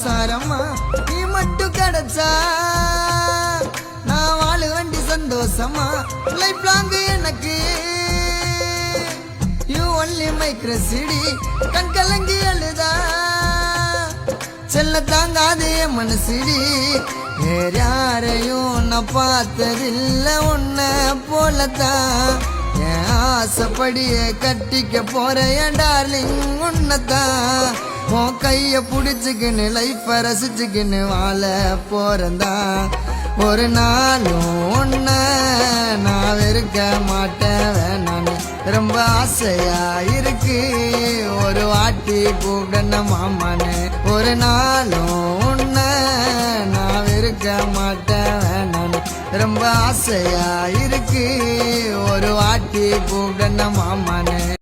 சாரம்மா நீ மட்டும் கிடைச்சா நான் வாழ வேண்டி சந்தோஷமா லைஃப் லாங் எனக்கு யூ ஒன்லி மைக்ரசிடி கண் கலங்கி அழுதா செல்ல தாங்காது என் மனசிடி வேற யாரையும் நான் பார்த்ததில்ல உன்ன போலத்தான் என் ஆசைப்படிய கட்டிக்க போற என் டார்லிங் உன்னதான் உன் கைய புடிச்சுக்கின்னு லைஃப ரசிச்சுக்கின்னு வாழ போறதா ஒரு நாளும் உன்ன நான் வெறுக்க மாட்டேன் வேணான்னு ரொம்ப ஆசையா இருக்கு ஒரு வாட்டி கூப்பிடணும் மாமான்னு ஒரு நாளும் உன்ன நான் வெறுக்க மாட்டேன் வேணான்னு ரொம்ப ஆசையா இருக்கு ஒரு வாட்டி கூப்பிடணும் மாமான்னு